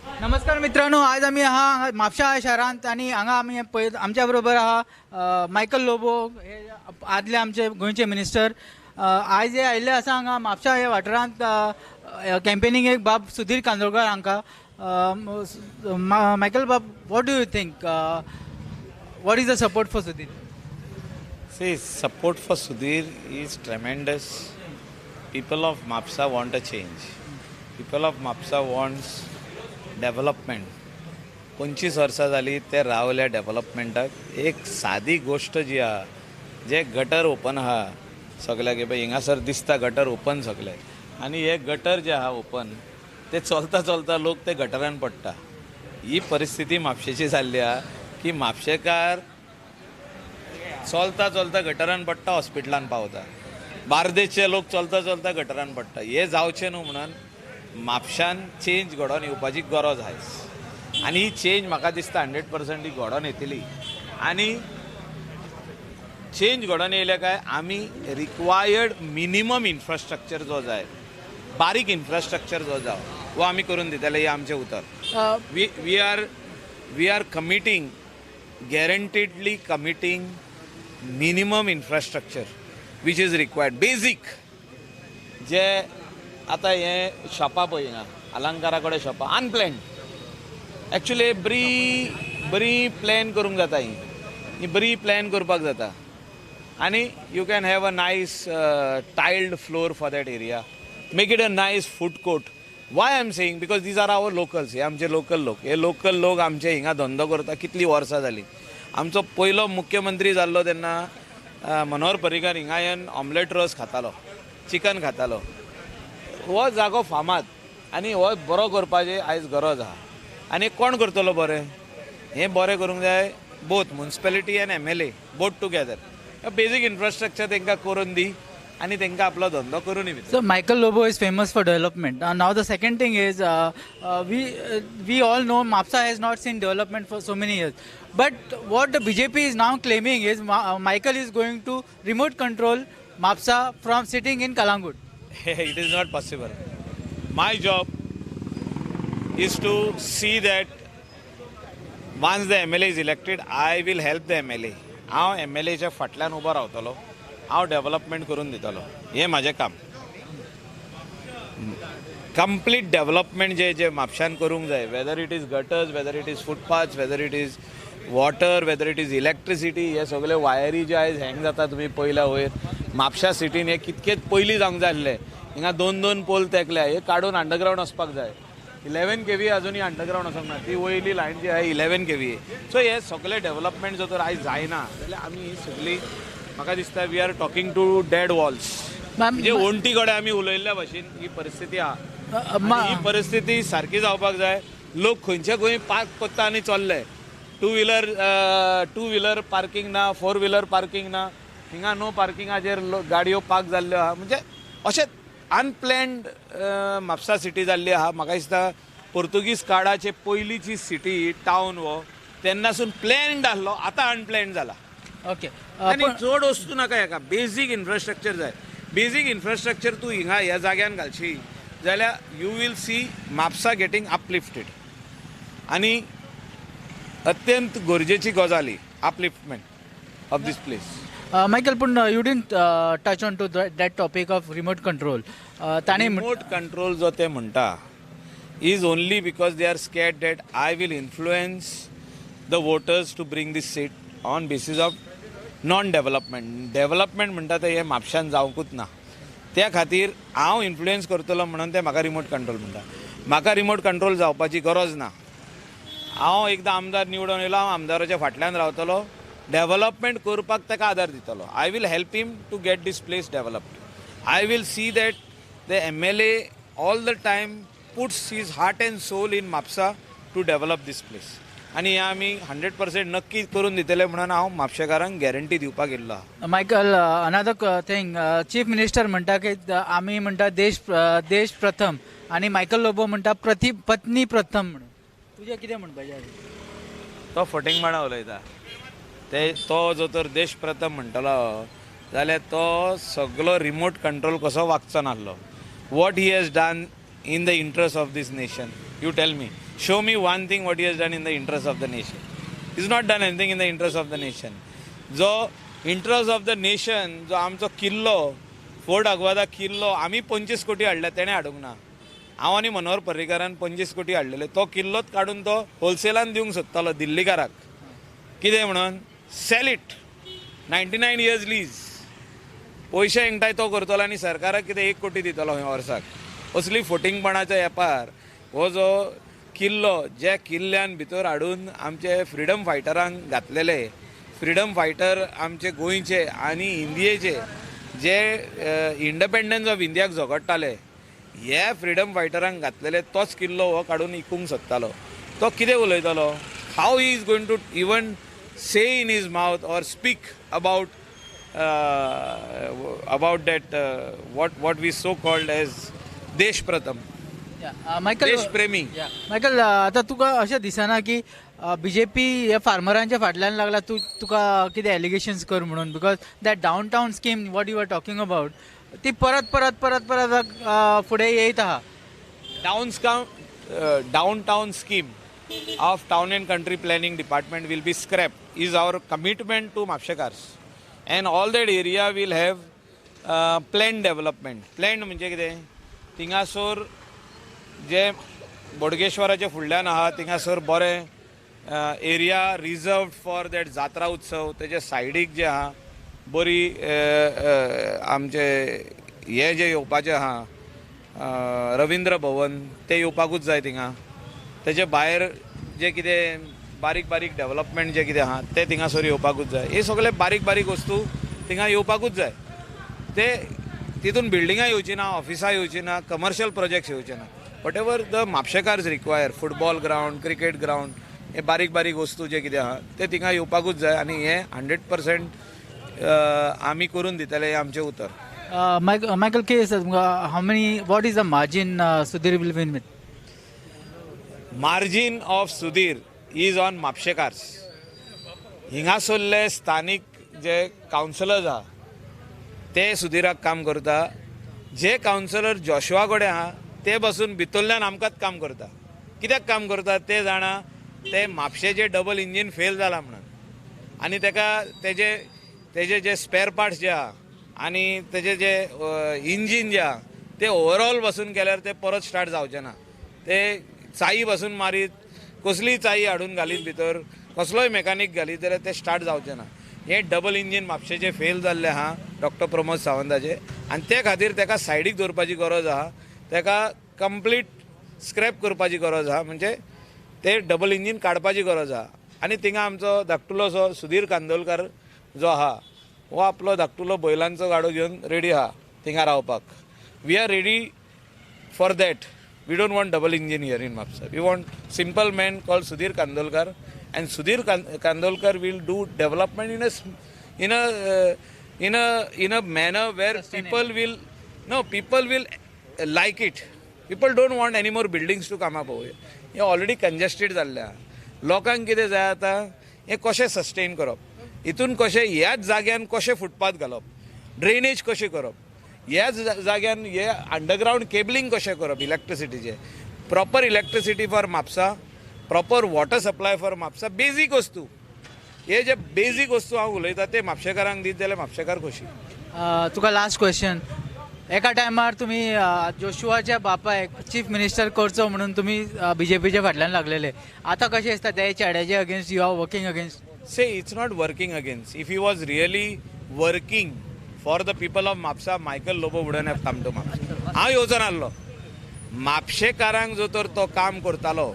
नमस्कार मित्रांनो, आज आम्ही म्हापशा शहरांत आणि हांगा आमी आमच्या बरोबर मायकल लोबो हे आदले आमचे गोंयचे मिनिस्टर आज हे आयिल्ले आसा हांगा म्हापशा हे वाठारांत कॅम्पेनिंगेक बाब सुधीर कांदोळकर हांकां मायकल बाब, what do you think, what is the support for Sudhir? See, support for Sudhir is tremendous. People of Mapsa want a change. People of Mapsa wants development. 25 वर्सां जाली ते रावल्या डेव्हलपमेंटाक. एक सादी गोष्ट जी आहा, जे गटर ओपन आहा सगळ्याक, की हिंगासर दिसता गटर ओपन सगळे, आनी हे गटर जे आहा ओपन ते चलता चलता लोक ते गटरान पडटा. ही परिस्थिती म्हापशेची जाल्ली आहा की म्हापशेकार चलता चलता गटरान पडटा, हॉस्पिटलान पावता. बार्देशचे लोक चलता चलता गटरान पडटा. हे जावचें न्हू म्हणून म्हापशान चेंज घडोवन येवपाची गरज आयज. आनी ही चेंज म्हाका दिसता 100% ही घडोवन येतली. आनी चेंज घडोवन येयले काय आमी रिक्वायर्ड मिनिमम इन्फ्रास्ट्रक्चर जो जाय, बारीक इन्फ्रास्ट्रक्चर जो जाय, वो आमी करून दितले. हे आमचें उतर. We are committing, guaranteedly committing minimum infrastructure which is required. Basic जे आतां हे शॉपां पळय हिंगा अलंकारा कडेन शॉपां अनप्लॅन्ड, एक्चुली बरी प्लॅन करूंक जाता. ही बरी प्लॅन करपाक जाता. आनी you can have a nice tiled floor for that area, make it a nice food court. Why I am saying, because these are our locals. हे आमचे लोकल लोक. हे लोकल लोक आमचे हिंगा धंदो करता कितलीं वर्सां जालीं. आमचो पयलो मुख्यमंत्री जाल्लो तेन्ना मनोहर पर्रीकर हिंगा येवन ऑमलेट रोस खातालो, चिकन खातालो. हो जागो फामाद आनी हो बरो करपाची आयज गरज आहा. आनी कोण करतलो बरें? हें बरें करूंक जाय both municipality and MLA both together. Basic infrastructure तांकां करून दी आणि तांकां आपलो धंदो करून दी. So Michael Lobo is famous for development. Now the second thing is we all know Mapsa has not seen development for so many years. But what the BJP is now claiming is Michael is going to remote control Mapsa from sitting in Kalangut. It is not possible. My job is to see that once the MLA is elected, I will help the MLA. हांव MLAच्या फाटल्यान उबो रावतलो, हांव development करून दितलो. हें म्हाजें काम. कंप्लीट डेव्हलपमेंट जे म्हापशान करूंक जाय, whether it is gutters, whether it is footpaths, whether it is water, whether it is electricity. हे सगळे वायरी जे आयज हँग जाता तुमी पयल्या वयर. म्हापशा सिटीन हे कितकेच पयलीं जावंक जाय आसलें. हिंगा 2-2 पोल तेकल्या. हे काडून अंडरग्रावंड वचपाक जाय. 11 kV अजूनही अंडरग्रावंड वचोंक ना. ती वयली लायन जी आहे 11 kV. सो हे सगळे डेव्हलपमेंट जर आयज जायना जाल्यार आमी ही सगळी, म्हाका दिसता we are talking to dead walls. म्हणजे ओंटी कडेन आमी उलयल्ल्या भशेन ही परिस्थिती आहा. ही परिस्थिती सारकी जावपाक जाय. लोक खंयचे खंय पार्क करता आनी चल्ले. टू व्हिलर पार्किंग ना, 4 व्हिलर पार्किंग ना. हिंगा नो पार्किंगाचेर गाडयो पार्क जाल्ल्यो आहा. म्हणजे अशें अनप्लॅन्ड म्हापसा सिटी जाल्ली आहा. म्हाका दिसता पोर्तुगीज काळाचे पयलींची सिटी टावन वो तेन्नासून प्लॅन्ड आसलो, आतां अनप्लॅन्ड जाला. ओके. आनी चड वस्तू नाका हेका. बेजीक इन्फ्रास्ट्रक्चर जाय. बेजीक इन्फ्रास्ट्रक्चर तूं हिंगा ह्या जाग्यान घालशी जाल्यार you will see Mapusa getting uplifted. आनी अत्यंत गरजेची गजाल ही upliftment of this place. Michael, but you didn't touch on to that topic of remote control. Remote control जो ते म्हणटा is only because they are scared that I will influence the voters to bring this seat on basis of non-development. Development म्हणटा ते हे म्हापशान जावंकूच ना. त्या खातीर हांव इन्फ्लुएन्स करतलो म्हणून ते म्हाका रिमोट कंट्रोल म्हणटा. म्हाका रिमोट कंट्रोल जावपाची गरज ना. हांव एकदां आमदार निवडून येयलो, हांव आमदाराच्या फाटल्यान रावतलो, डेव्हलपमेंट करपाक ताका आदार दितलो. I will help him to get this place developed. I will see that the MLA all the time puts his heart and soul in Mapusa to develop this place. आनी हे आमी 100% नक्की करून दितले म्हणून हांव म्हापशेकारांक गॅरंटी दिवपाक येयल्लो आहा. Michael, another thing, chief minister म्हणटा की आमी म्हणटा देश प्रथम आणि मायकल लोबो म्हणटा पत्नी प्रथम म्हणून. तुजें कितें म्हणपाचें? तो फटींग माणा उलयता. तो जो तर देश प्रथम म्हणटलो जाल्यार तो सगळो रिमोट कंट्रोल कसो वागचो नासलो. What he has done in the interest of this nation? You tell me. Show me one thing what he has done in the interest of the nation. He's not done anything in the interest of the nation. जो interest of the nation, जो आमचो किल्लो, fort Aguada किल्लो आम्ही 25 कोटी हाडले तेणे हाडूंक ना. हांव आनी मनोहर पर्रीकारान 25 कोटी हाडलेले. तो किल्लोच काडून तो होलसेलान दिवंक सोदतालो दिल्लीकाराक. कितें म्हणून? Sell it. 99 years lease. पयशे एकठांय तो करतलो आनी सरकाराक कितें 1 कोटी दितलो खंय वर्साक. असली फोटिंगपणाच्या एपार हो जो किल्लो जे किल्ल्यान भितर हाडून आमचे फ्रिडम फायटरांक घातलेले, फ्रिडम फायटर आमचे गोंयचे आनी इंडियेचे जे इंडिपेंडन्स ऑफ इंडियाक झगडटाले, हे फ्रिडम फायटरांक घातलेले तोच किल्लो हो काडून विकूंक सोदतालो. तो कितें उलयतालो? How he is going to even say in his mouth or speak about that what we so called as Desh Prathama, Michael देश प्रेमी. मायकल आता तुका अशें दिसना की बीजेपी हे फार्मरांच्या फाटल्यान लागला तुका कितें एलिगेशन्स कर म्हणून, because that downtown scheme what you are talking about ती परत परत परत परत फुडें येयत आहा. Downtown scheme of Town and Country Planning Department will be scrapped is our commitment to Mapshekars, and all that area will have planned development. Planned म्हणजे कितें? थिंगासोर जे बोडगेश्वराचे फुडल्यान आहा थिंगासोर बरें एरिया रिजर्वड फॉर दॅट जात्रा उत्सव. तेजे सायडीक जे आहा बरी आमचे हे जे येवपाचे आहा रवींद्र भवन ते येवपाकूच जाय थिंगा. तेजे भायर जे कितें बारीक बारीक डेव्हलपमेंट जे कितें आहा ते थिंगासोर येवपाकूच जाय. हे सगळे बारीक बारीक वस्तू थिंगा येवपाकूच जाय. ते तितून बिल्डिंगां येवची ना, ऑफिसां येवची ना, कमर्शियल प्रोजेक्ट्स येवचे ना. वॉट एवर द म्हापशेकार्स require, football ground, cricket ground, हे बारीक बारीक वस्तू जे कितें आहा ते थिंगा येवपाकूच जाय. आनी हे 100% आमी करून दितले हे आमचें उतर. Michael K says, what is the margin Sudhir will win with? Margin of Sudhir is on Mapshekars. हिंगासरले स्थानिक जे कावन्सिलर्स आहा ते सुधीराक काम करता. जे कावन्सिलर जोशुआ कडेन आहा ते बसून भितरल्यान आमकांच काम करता. कित्याक काम करता ते जाणा. ते म्हापशेचे डबल इंजीन फेल जाला म्हणून आनी तेका तेजे जे स्पेर पार्ट्स जे आहा आनी तेजे जे इंजीन जे आहा ते ओवरऑल बसून केल्यार ते परत स्टार्ट जावचे ना. ते चाई बसून मारीत, कसलीय चाई हाडून घालीत भितर, कसलोय मेकॅनीक घालीत जाल्यार ते स्टार्ट जावचे ना. हे डबल इंजीन म्हापशेचे फेल जाल्ले आहा डॉक्टर प्रमोद सावंताचे, आनी ते खातीर तेका सायडीक दवरपाची गरज आहा. तेका कंप्लीट स्क्रॅप करपाची गरज आहा, म्हणजे ते डबल इंजीन काडपाची गरज आहा. आनी थिंगा आमचो धाकटुलोसो सुधीर कांदोलकर जो आहा हो आपलो धाकटुलो बैलांचो गाडो घेवन रेडी आहा थिंगा रावपाक. We are ready for that. We don't want double engine here in Mapusa. We want simple man called Sudhir Kandolkar, and Sudhir Kandolkar will do development in a manner where people will like it. People don't want any more buildings to come up over here. हे already congested जाल्ले आहा. लोकांक कितें जाय आतां हें कशें sustain करप, हितून कशें ह्याच जाग्यान कशें फुटपाथ घालप, ड्रेनेज कशें करप, ह्याच जाग्यान हे अंडरग्रावंड केबलिंग कशें करप इलेक्ट्रिसिटीचें, proper electricity for Mapusa, proper water supply for Mapusa. Basic वस्तू, हे जे बेजीक वस्तू हांव उलयता ते म्हापशेकारांक दीत जाल्यार म्हापशेकार खोशी. तुका लास्ट क्वेश्चन. एका टायमार तुम्ही जोशुआच्या बापायक चीफ मिनिस्टर करचो म्हणून तुम्ही बीजेपीच्या फाटल्यान लागलेले. आता कशें दिसता त्या चेड्याच्या against you are working against? Say it's not working against. If he was really working for the people of Mapusa, Michael Lobo wouldn't have come to Mapusa. हांव येवचो नासलो. म्हापशेकारांक जो तर तो काम करतालो,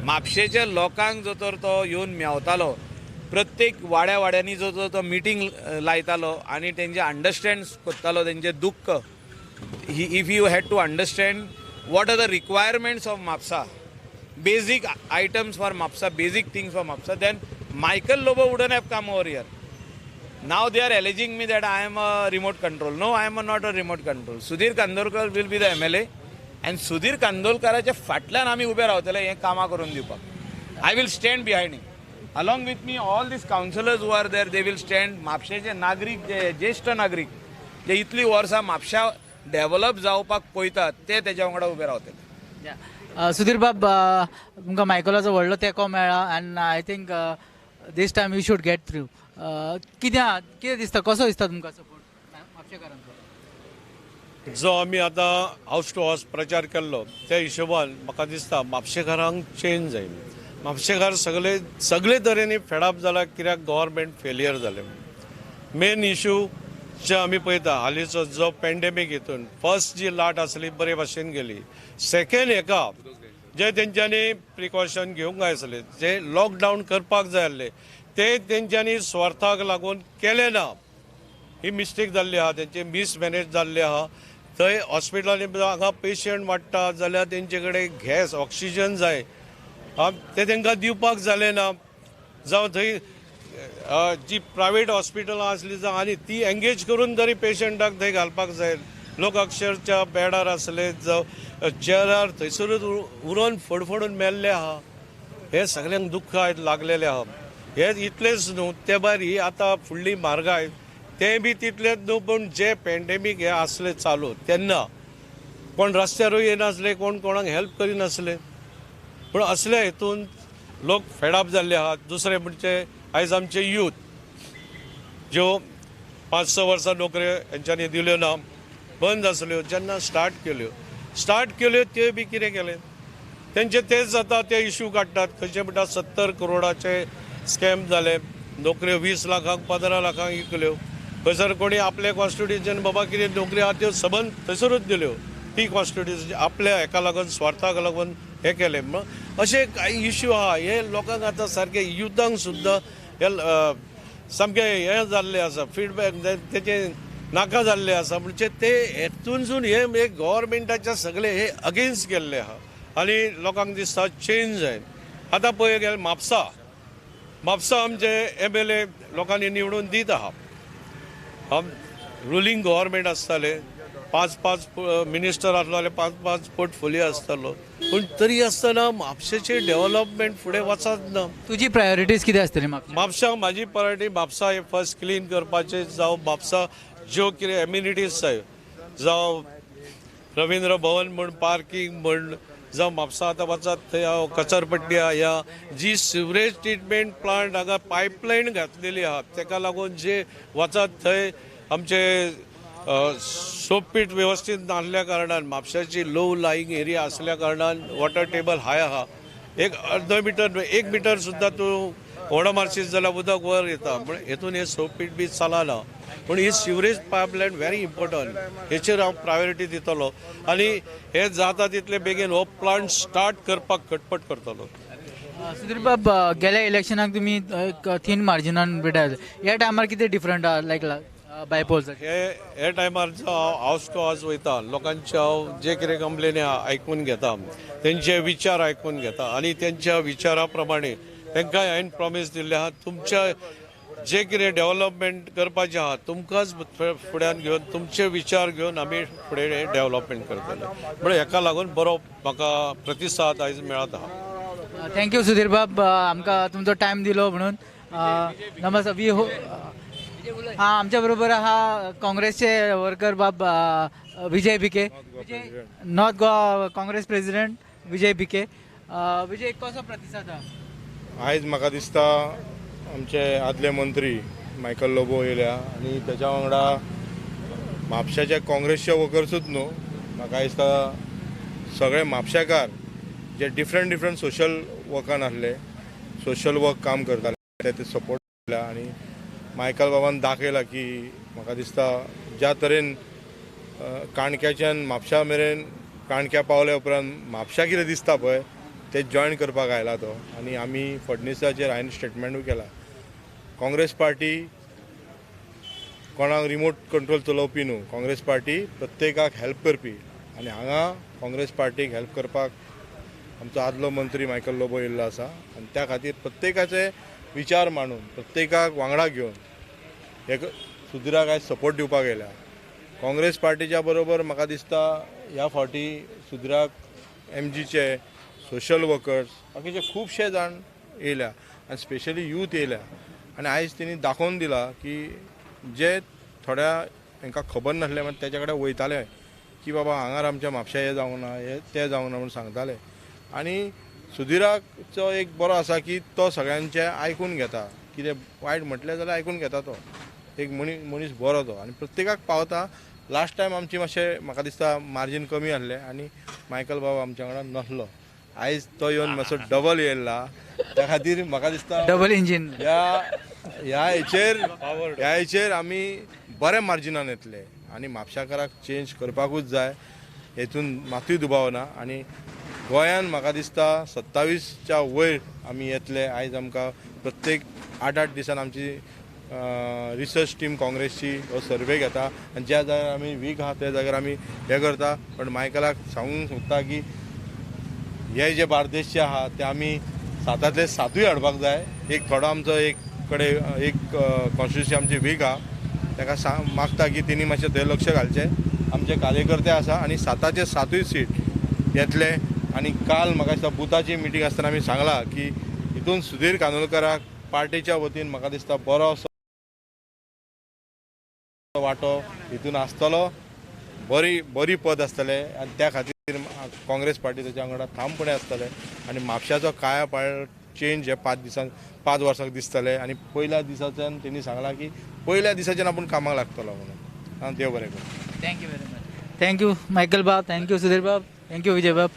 म्हापशेच्या लोकांक जो तर तो येवन मेवतालो, प्रत्येक वाड्या वाड्यांनी जो तो मिटींग लायतालो आनी तेंचे अंडरस्टँड करतालो तेंचे दुख्ख. If you had to understand what are the requirements of Mapusa, basic items for Mapusa, basic things for Mapusa, then Michael Lobo wouldn't have come over here. Now they are alleging me that I am a remote control. No, I am not a remote control. Sudhir Kandolkar will be the MLA, and Sudhir कांदोलकराच्या फाटल्यान आमी उबे रावतले हें कामां करून दिवपाक. I will stand behind him. Along with me all these councillors who are there, they will stand. म्हापशेचे नागरीक, जे ज्येश्ठ नागरीक जे इतलीं वर्सां म्हापशा डेव्हलप जावपाक पळयतात ते तेज्या वांगडा उबे रावतले. सुधीर बाब, तुमकां मायकलाचो व्हडलो तेंको मेळ्ळा and I think this time you should get through. कितें दिसता, कसो दिसता तुमकां सपोर्ट म्हापशेकारांचो? जो आमी आतां हावस टू हावस प्रचार केल्लो त्या हिशोबान म्हाका दिसता म्हापशेकारांक चेंज जायी. म्हापशेकार सगळे तरेनी फेडअप जाला कित्याक गव्हर्मेंट फेलियर जालें. मेन इशू जे आमी पळयता हालींचो जो पॅन्डेमीक हितून फर्स्ट जी लाट आसली बरे भाशेन गेली. सेकेंड हेका जे तेंच्यांनी प्रिकॉशन घेवंक जाय आसले, जे लॉकडावन करपाक जाय आसले ते तेंच्यांनी स्वार्थाक लागून केले ना. ही मिस्टेक जाल्ली आहा, तेंचे मिसमॅनेज जाल्ले आहा. थंय हॉस्पिटलांनी हांगा पेशंट वाडटा जाल्यार तेंचे कडेन गॅस ऑक्सिजन जाय, ते तांकां दिवपाक जालें ना. जावं थंय जी प्रायवेट हॉस्पिटलां आसली जावं आनी ती एंगेज करून तरी पेशंटाक थंय घालपाक जाय. लोक अक्षरच्या बेडार आसले जावं चेअरार थंयसरूच उरोन फडफडून मेल्ले आहा. हे सगळ्यांक दुख्ख आयज लागलेले आहा. हे इतलेच न्हू, ते भायर ही आतां फुडली म्हारगाय ते बी तितलेच न्हू, पूण जे पॅन्डेमीक हे आसले चालू तेन्ना कोण रस्त्यारूय येनासले, कोण कोणाक हेल्प करिनासले. पूण असले हितून लोक फेडअप जाल्ले आहात. दुसरे म्हणजे आयज आमचे यूथ ज्यो 5-6 वर्सां नोकऱ्यो हेंच्यांनी दिल्यो ना, बंद आसल्यो, जेन्ना स्टार्ट केल्यो त्यो बी कितें केलें तेंचे तेच जाता, ते इश्यू काडटात. खंयचे म्हणटा 70 करोडाचे स्कॅम जाले, नोकऱ्यो 20 लाखांक 15 लाखांक विकल्यो. खंयसर कोणी आपले कॉन्स्टिट्युशन बाबा कितें नोकरी आहा त्यो सबंद थंयसरूच दिल्यो. ती कॉन्स्टिट्युशन आपल्या हेका लागून स्वार्थाक लागून हे केले. अशे काही इश्यू आहा. हे लोकांक आतां सारके युथांक सुद्दां हे सामके हे जाल्ले आसा, फिडबॅक तेचे नाका जाल्ले आसा. म्हणजे ते हेतूनसून हे गव्हर्मेंटाचे सगळे हे अगेन्स्ट केल्ले आहा आनी लोकांक दिसता चेंज जाय. आतां पळय गेले म्हापसा आमचे MLA लोकांनी निवडून दीत आहा. रुलींग गव्हर्मेंट आसताले, 5-5 मिनिस्टर आसले, 5-5 पोर्टफोलियो आसतालो, पूण तरी आसतना म्हापशेचे डेव्हलपमेंट फुडें वचत ना. तुजी प्रायोरिटीज कितें आसतली म्हापशाक म्हाजी प्रायोरिटी म्हापसा हे फर्स्ट क्लीन करपाचे, जावं म्हापसा ज्यो कितें एम्युनिटीज जाय, जावं रवींद्र भवन म्हण, पार्किंग म्हण, जावं म्हापसा आतां वचत थंय कचरपट्टी आहा, ह्या जी सिवरेज ट्रिटमेंट प्लांट हांगा पायपलायन घातलेली आहा तेका लागून जे वचत थंय आमचे सोपपीट वेवस्थीत नासल्या कारणान, म्हापशाची लो लाईंग एरिया असल्या कारणान वॉटर टेबल हाय आहा. एक अर्द मिटर 1 मिटर सुद्दां तूं व्हडो मारशीत जाल्यार उदक वर येता. पूण हेतून हे सोपपीट बी चलना. पूण ही सिवरेज पायपलायन व्हेरी इम्पॉर्टंट, हेचेर हांव प्रायोरिटी दितलो आनी हे जाता तितले बेगीन हो प्लांट स्टार्ट करपाक खटपट करतलो. सुधीर बाब, गेल्या इलेक्शनाक तुमी थीन मार्जिनान विडायले. ह्या टायमार कितें डिफरंट आहा लायक बायपोल्स? हे टायमार जो हांव हावस टू हावस वयता, लोकांचे हांव जे कितें कंप्लेनी आयकून घेता, तेंचे विचार आयकून घेता आनी तेंच्या विचारा प्रमाणे तांकां हांवें प्रॉमीस दिल्ले आहा, तुमच्या जे कितें डेव्हलपमेंट करपाचें आहा तुमकांच फुड्यान घेवन, तुमचे विचार घेवन आमी फुडें डेव्हलपमेंट करतले. म्हणून हेका लागून बरो म्हाका प्रतिसाद आयज मेळत आहा. थँक्यू सुधीर बाब, आमकां तुमचो टायम दिलो म्हणून. नमस्कार. आमच्या बरोबर आहा काँग्रेसचे वर्कर बाब विजय भिके, नॉर्थ गोवा काँग्रेस प्रेसिडेंट विजय भिके. विजय, कसो प्रतिसाद आहा? आयज म्हाका दिसता आमचे आदले मंत्री मायकल लोबो येयल्या आनी तेच्या वांगडा म्हापशाचे काँग्रेसचे वर्कर्सूच न्हू, म्हाका दिसता सगळे म्हापशेकार जे डिफरंट सोशल वर्कान आसले, सोशल वर्क काम करताले, ते सपोर्ट केला. आनी मायकल बाबान दाखयला की म्हाका दिसता ज्या तरेन काणक्याच्यान म्हापशा मेरेन काणक्या पावल्या उपरांत म्हापशा कितें दिसता पळय ते जॉयन करपाक आयला तो. आनी आमी फडणवीसाचेर हांवें स्टेटमेंटूय केला. काँग्रेस पार्टी कोणाक रिमोट कंट्रोल चलोवपी न्हू, काँग्रेस पार्टी प्रत्येकाक हेल्प करपी. आनी हांगा काँग्रेस पार्टीक हेल्प करपाक आमचो आदलो मंत्री मायकल लोबो येयल्लो आसा आनी त्या खातीर प्रत्येकाचे विचार मांडून प्रत्येकाक वांगडा घेवन हे सुधीराक आयज सपोर्ट दिवपाक येयल्या. काँग्रेस पार्टीच्या बरोबर म्हाका दिसता ह्या फावटी सुधीराक MGचे सोशल वर्कर्स बाकीचे खुबशे जाण येयल्या आनी स्पेशली यूथ येयल्या. आनी आयज तेणी दाखोवन दिला की जे थोड्या हांकां खबर नासलें मात तेच्या कडेन वयताले की बाबा हांगार आमच्या म्हापशा हे जावंक ना हे ते जावंक ना म्हणून सांगताले आनी सुधिराचो एक बरो आसा की तो सगळ्यांचे आयकून घेता कितें वायट म्हटलें जाल्यार आयकून घेता तो एक मनीस बरो तो आनी प्रत्येकाक पावता लास्ट टायम आमची मातशें म्हाका दिसता मार्जीन कमी आहलें आनी मायकल बाबा आमच्या वांगडा नासलो आयज तो येवन मातसो डबल येयला त्या खातीर म्हाका दिसता डबल इंजिन ह्या हेचेर आमी बऱ्या मार्जिनान येतले आनी म्हापशाकाराक चेंज करपाकूच जाय हेतून मातूय दुबाव ना आनी गोंयान म्हाका दिसता 27च्या वयर आमी येतले आयज आमकां प्रत्येक 8-8 दिसान आमची रिसर्च टीम काँग्रेसची हो सर्वे घेता आनी ज्या जाग्यार आमी वीक आहा त्या जाग्यार आमी हे करता पण मायकलाक सांगूंक सोदता की हे जे बार्देशचे आहा ते आमी 7तले 7य हाडपाक जाय एक थोडो आमचो एक कॉन्स्टिट्युन्सी आमची वीक आहा ताका मागता की तेणी मातशें थंय लक्ष घालचें आमचे कार्यकर्ते आसा आनी 7चे 7य सीट येतले आनी काल म्हाका दिसता बुथाची मिटींग आसतना आमी सांगला की हितून सुधीर कांदोळकराक पार्टीच्या वतीन म्हाका दिसता बरो असो वांटो हितून आसतलो बरी पद आसतले आनी त्या खातीर काँग्रेस पार्टी तेच्या वांगडा ठामपणे आसतले आनी म्हापशाचो कायापाळ चेंज हे 5 वर्सांक दिसतले आनी पयल्या दिसाच्यान तेणी सांगला की पयल्या दिसाच्यान आपूण कामाक लागतलो म्हणून आनी देव बरें करूं thank you very much thank you Michael बाब थँक यू सुधीर बाब थँक यू विजय बाब